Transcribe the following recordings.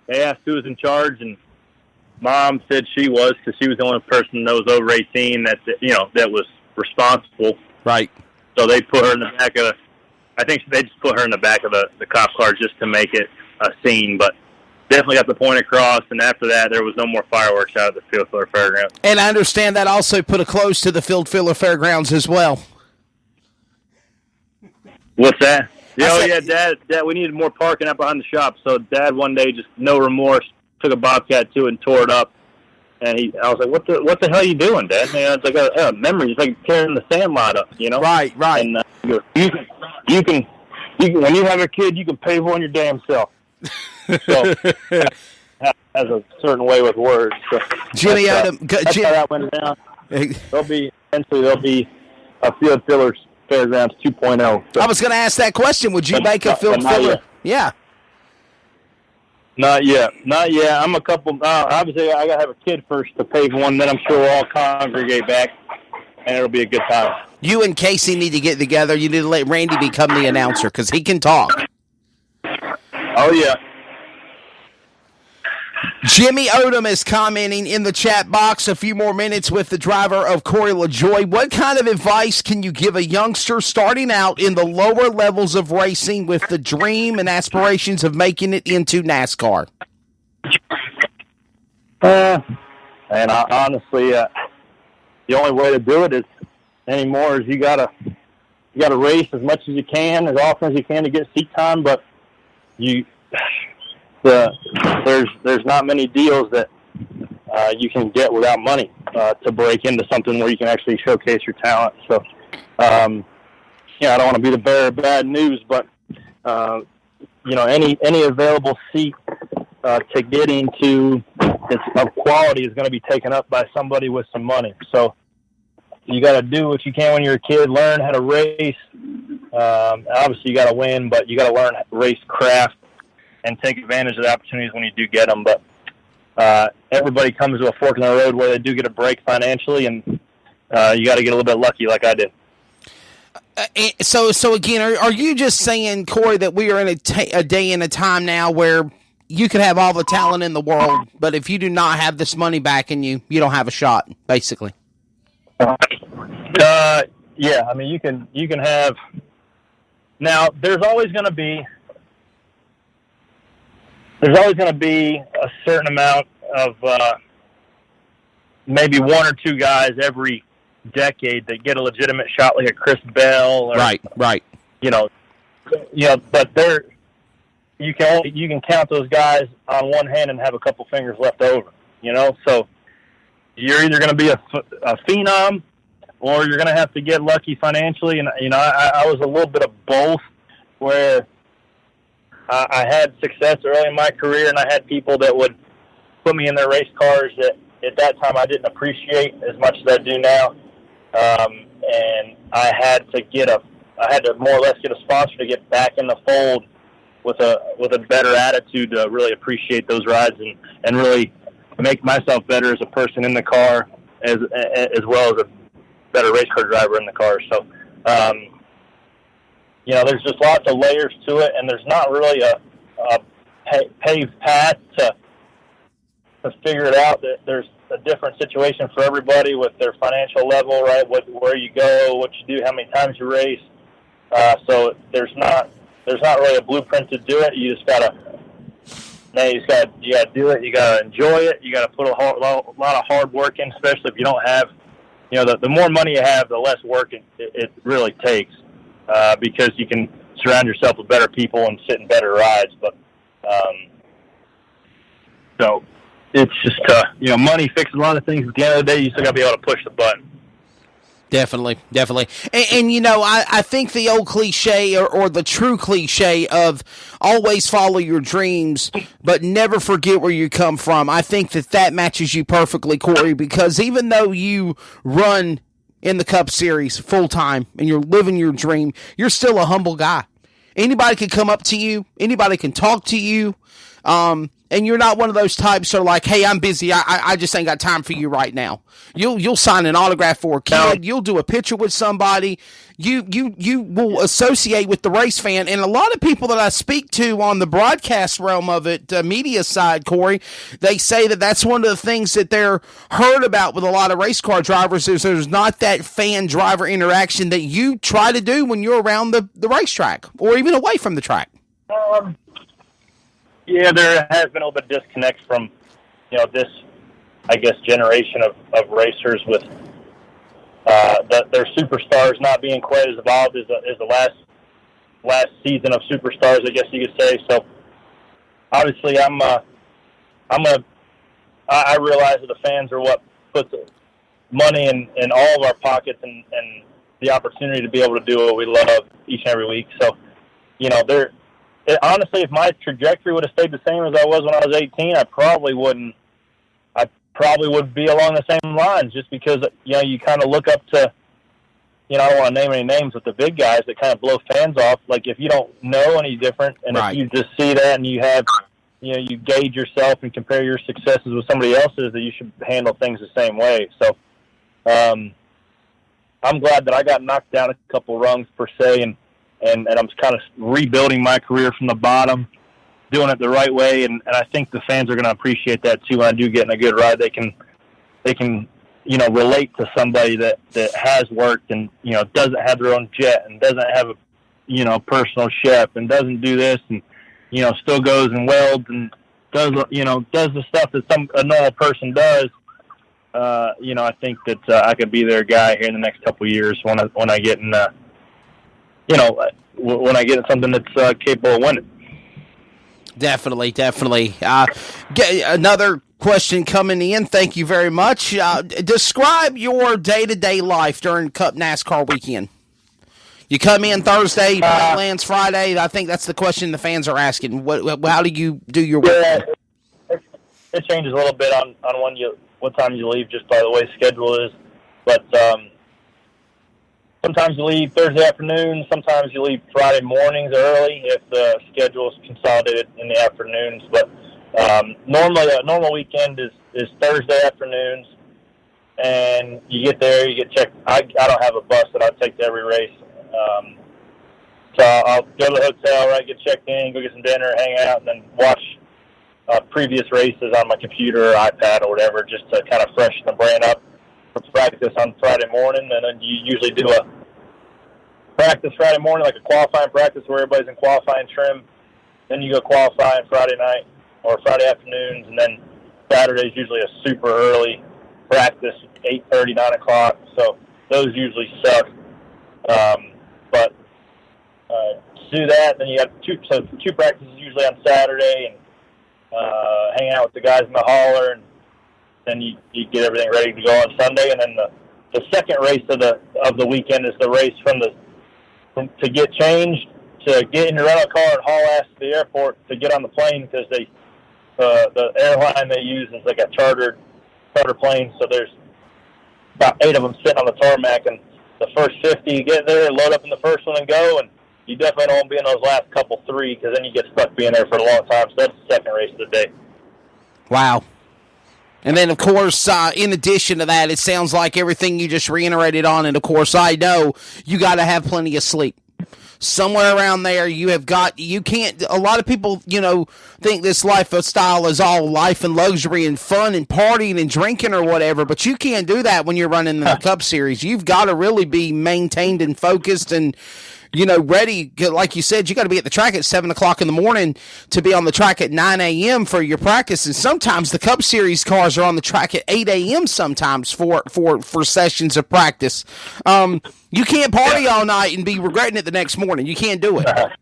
they asked who was in charge, and Mom said she was, because she was the only person that was over 18 that was responsible. Right. So they put her in the back of I think they just put her in the back of the cop car just to make it a scene, but definitely got the point across, and after that, there was no more fireworks out of the Field Filler Fairgrounds. And I understand that also put a close to the Field Filler Fairgrounds as well. What's that? Dad, we needed more parking up behind the shop, so Dad one day, just no remorse, took a Bobcat to it and tore it up. And I was like, "What the hell are you doing, Dad?" It's like a memory. It's like tearing the Sandlot up, Right. And you can when you have a kid, you can pay for one your damn self. So has a certain way with words. So Jimmy that's Odom, how that went down. There'll be a Field Filler Fairgrounds 2.0. So. I was going to ask that question. Would you make a Field Filler? Yeah. Not yet. I'm a couple. Obviously, I got to have a kid first to pay for one. Then I'm sure we'll all congregate back, and it'll be a good time. You and Casey need to get together. You need to let Randy become the announcer because he can talk. Oh, yeah. Jimmy Odom is commenting in the chat box. A few more minutes with the driver of Corey LaJoie. What kind of advice can you give a youngster starting out in the lower levels of racing with the dream and aspirations of making it into NASCAR? Honestly, the only way to do it anymore is you gotta race as much as you can, as often as you can to get seat time, but there's not many deals that you can get without money to break into something where you can actually showcase your talent. So, I don't want to be the bearer of bad news, but any available seat to get into of quality is going to be taken up by somebody with some money. So you got to do what you can when you're a kid. Learn how to race. Obviously, you got to win, but you got to learn race craft and take advantage of the opportunities when you do get them. But everybody comes to a fork in the road where they do get a break financially, and you got to get a little bit lucky like I did. So again, are you just saying, Corey, that we are in a day and a time now where you could have all the talent in the world, but if you do not have this money backing you, you don't have a shot, basically? Yeah. I mean, you can have. Now, there's always going to be a certain amount of maybe one or two guys every decade that get a legitimate shot, like a Chris Bell. Or, right. But you can count those guys on one hand and have a couple fingers left over. So you're either going to be a phenom, or you're going to have to get lucky financially. And I was a little bit of both, where I had success early in my career, and I had people that would put me in their race cars that at that time I didn't appreciate as much as I do now. And I had to more or less get a sponsor to get back in the fold with a better attitude to really appreciate those rides and really make myself better as a person in the car as well as a better race car driver in the car. So, there's just lots of layers to it, and there's not really a paved path to figure it out. That there's a different situation for everybody with their financial level, right? Where you go, what you do, how many times you race. So there's not really a blueprint to do it. You gotta do it. You gotta enjoy it. You gotta put a lot of hard work in, especially if you don't have, the more money you have, the less work it really takes, because you can surround yourself with better people and sit in better rides. But so it's just money fixes a lot of things. At the end of the day, you still gotta be able to push the button. Definitely. And I think the old cliche or the true cliche of always follow your dreams, but never forget where you come from. I think that matches you perfectly, Corey, because even though you run in the Cup Series full time and you're living your dream, you're still a humble guy. Anybody can come up to you. Anybody can talk to you. And and you're not one of those types that are like, hey, I'm busy. I just ain't got time for you right now. You'll sign an autograph for a kid. You'll do a picture with somebody. You will associate with the race fan. And a lot of people that I speak to on the broadcast realm of it, media side, Corey, they say that that's one of the things that they're heard about with a lot of race car drivers is there's not that fan-driver interaction that you try to do when you're around the racetrack or even away from the track. Yeah, there has been a little bit of disconnect from, this, I guess, generation of racers with their superstars not being quite as involved as the last season of superstars, I guess you could say. So obviously, I realize that the fans are what puts money in all of our pockets and the opportunity to be able to do what we love each and every week. So, honestly, if my trajectory would have stayed the same as I was when I was 18, I probably wouldn't. I probably would be along the same lines, just because you kind of look up to. I don't want to name any names, but the big guys that kind of blow fans off. Like if you don't know any different, and right. If you just see that and you have, you gauge yourself and compare your successes with somebody else's, that you should handle things the same way. So, I'm glad that I got knocked down a couple rungs per se, and I'm kind of rebuilding my career from the bottom, doing it the right way, and I think the fans are going to appreciate that too. When I do get in a good ride, they can relate to somebody that has worked and doesn't have their own jet and doesn't have a personal chef and doesn't do this and still goes and welds and does the stuff that a normal person does. I think that I could be their guy here in the next couple of years when I get in. When I get something that's capable of winning. Definitely. Another question coming in. Thank you very much. Describe your day-to-day life during Cup NASCAR weekend. You come in Thursday, plane lands Friday. I think that's the question the fans are asking. How do you do your weekend? It changes a little bit on what time you leave, just by the way the schedule is. But sometimes you leave Thursday afternoon. Sometimes you leave Friday mornings early if the schedule is consolidated in the afternoons. But normally, a normal weekend is Thursday afternoons, and you get there, you get checked. I don't have a bus that I take to every race. So I'll go to the hotel, right, get checked in, go get some dinner, hang out, and then watch previous races on my computer or iPad or whatever, just to kind of freshen the brain up for practice on Friday morning. And then you usually do a practice Friday morning, like a qualifying practice where everybody's in qualifying trim. Then you go qualifying Friday night or Friday afternoons, and then Saturday's usually a super early practice, 8:30, 9 o'clock. So those usually suck. But to do that, then you got two practices usually on Saturday, and hang out with the guys in the hauler, and then you get everything ready to go on Sunday. And then the second race of the weekend is the race to get changed, to get in your rental car and haul ass to the airport to get on the plane, because the airline they use is like a charter plane. So there's about 8 of them sitting on the tarmac, and the first 50 you get there, load up in the first one and go, and you definitely don't want to be in those last couple 3, because then you get stuck being there for a long time. So that's the second race of the day. Wow. And then, of course, in addition to that, it sounds like everything you just reiterated on, and of course, I know you got to have plenty of sleep. Somewhere around there, you can't, a lot of people, think this lifestyle is all life and luxury and fun and partying and drinking or whatever, but you can't do that when you're running the Cup Series. You've got to really be maintained and focused and, ready. Like you said, you got to be at the track at 7 o'clock in the morning to be on the track at 9 a.m. for your practice. And sometimes the Cup Series cars are on the track at 8 a.m. sometimes for sessions of practice. You can't party all night and be regretting it the next morning. You can't do it. Hell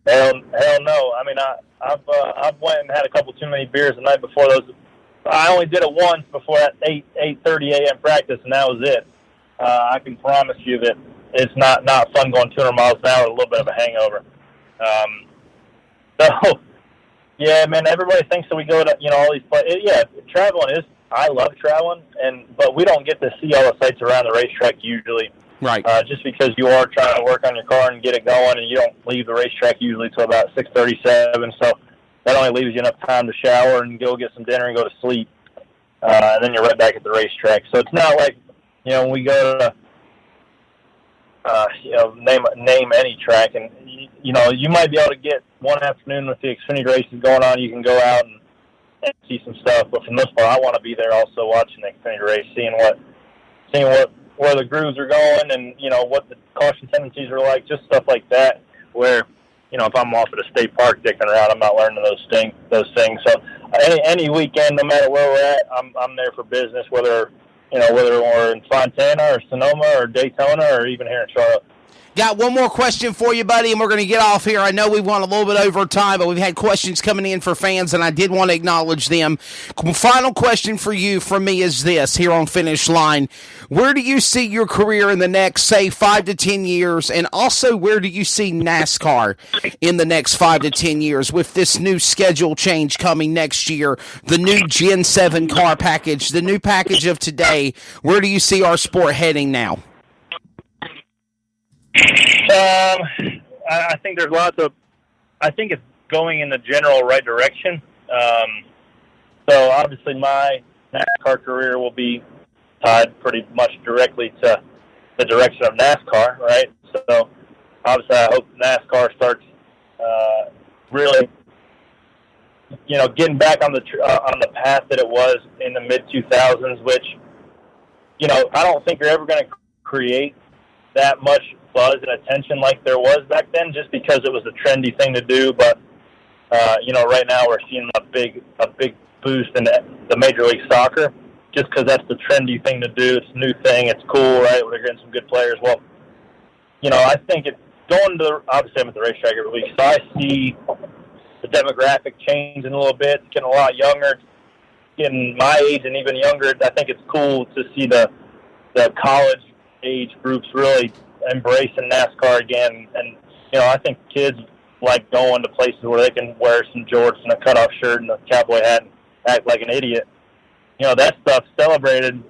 no. I mean, I've went and had a couple too many beers the night before those. I only did it once before that 8:30 a.m. practice, and that was it. I can promise you that it's not fun going 200 miles an hour with a little bit of a hangover. So, yeah, man, everybody thinks that we go to, all these places. Yeah, traveling is, I love traveling, but we don't get to see all the sights around the racetrack usually. Right. Just because you are trying to work on your car and get it going, and you don't leave the racetrack usually till about 6:37. So that only leaves you enough time to shower and go get some dinner and go to sleep. And then you're right back at the racetrack. So it's not like, when we go to, name any track, and, you might be able to get one afternoon with the Xfinity races going on. You can go out and see some stuff. But for the most part, I want to be there also watching the Xfinity race, seeing where the grooves are going and, what the caution tendencies are like, just stuff like that, where, if I'm off at a state park dicking around, I'm not learning those things. So any weekend, no matter where we're at, I'm there for business, whether we're in Fontana or Sonoma or Daytona or even here in Charlotte. Got one more question for you, buddy, and we're going to get off here. I know we've gone a little bit over time, but we've had questions coming in for fans, and I did want to acknowledge them. Final question for you from me is this here on Finish Line. Where do you see your career in the next, say, 5 to 10 years, and also where do you see NASCAR in the next 5 to 10 years with this new schedule change coming next year, the new Gen 7 car package, the new package of today? Where do you see our sport heading now? I think there's I think it's going in the general right direction. So obviously my NASCAR career will be tied pretty much directly to the direction of NASCAR, right? So obviously I hope NASCAR starts, really, getting back on the path that it was in the mid 2000s, which, I don't think you're ever going to create that much buzz and attention like there was back then, just because it was a trendy thing to do. But right now we're seeing a big boost in the Major League Soccer, just because that's the trendy thing to do. It's a new thing. It's cool, right? We're getting some good players. Well, I think it's going to. Obviously, I'm at the racetrack every week, so I see the demographic changing a little bit. It's getting a lot younger, getting my age and even younger. I think it's cool to see the college age groups really embracing NASCAR again. And, I think kids like going to places where they can wear some jorts and a cutoff shirt and a cowboy hat and act like an idiot. That stuff celebrated,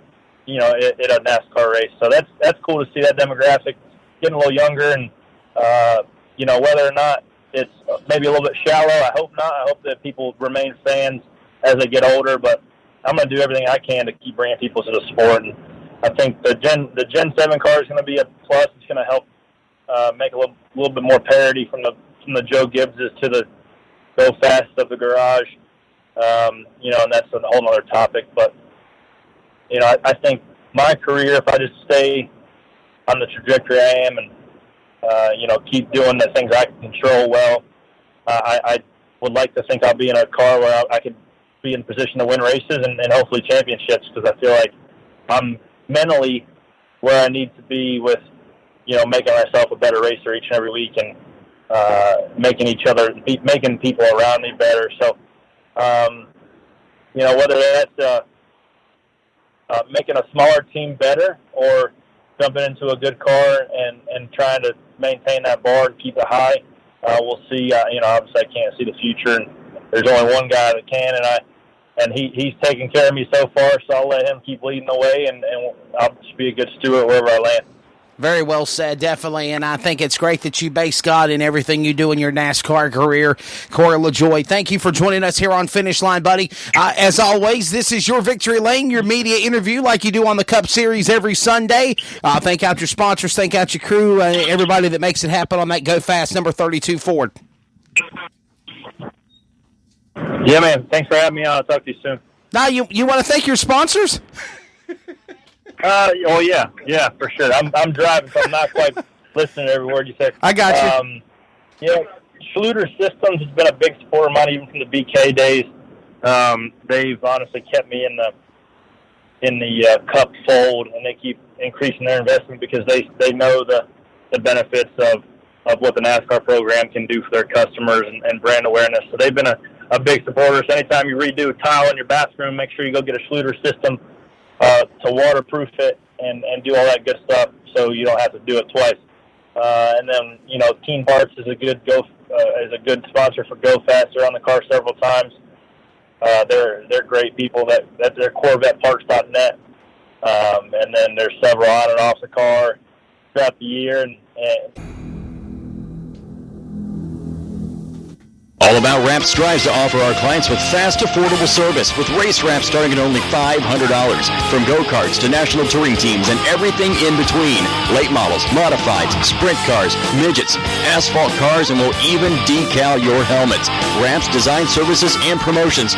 at a NASCAR race. So that's cool to see that demographic getting a little younger. And, whether or not it's maybe a little bit shallow, I hope not. I hope that people remain fans as they get older. But I'm going to do everything I can to keep bringing people to the sport. And I think the Gen 7 car is going to be a plus. It's going to help make a little bit more parity from the Joe Gibbses to the Go Fast of the garage. And that's a whole other topic. But, I think my career, if I just stay on the trajectory I am and, keep doing the things I can control well, I would like to think I'll be in a car where I could be in position to win races and hopefully championships, because I feel like I'm mentally where I need to be with, making myself a better racer each and every week and making people around me better. So, whether that's making a smaller team better or jumping into a good car and trying to maintain that bar and keep it high, we'll see. Obviously I can't see the future, and there's only one guy that can, and he's taking care of me so far, so I'll let him keep leading the way, and I'll just be a good steward wherever I land. Very well said, definitely, and I think it's great that you base God in everything you do in your NASCAR career. Corey LaJoie, thank you for joining us here on Finish Line, buddy. As always, this is your Victory Lane, your media interview like you do on the Cup Series every Sunday. Thank out your sponsors, thank out your crew, everybody that makes it happen on that Go Fast number 32 Ford. Yeah, man. Thanks for having me on. I'll talk to you soon. Now, you want to thank your sponsors? Yeah, for sure. I'm driving, so I'm not quite listening to every word you say. I got you. Schluter Systems has been a big supporter of mine, even from the BK days. They've honestly kept me in the Cup fold, and they keep increasing their investment because they know the benefits of what the NASCAR program can do for their customers and brand awareness. So they've been a big supporter. So anytime you redo a tile in your bathroom, make sure you go get a Schluter System to waterproof it and do all that good stuff, so you don't have to do it twice. And then Keen Parts is a good sponsor for Go Fast. They're on the car several times. They're great people. They're CorvetteParts.net. And then there's several on and off the car throughout the year. And All About Wrap strives to offer our clients with fast, affordable service with race wraps starting at only $500. From go-karts to national touring teams and everything in between. Late models, modifieds, sprint cars, midgets, asphalt cars, and will even decal your helmets. Wraps, design services, and promotions.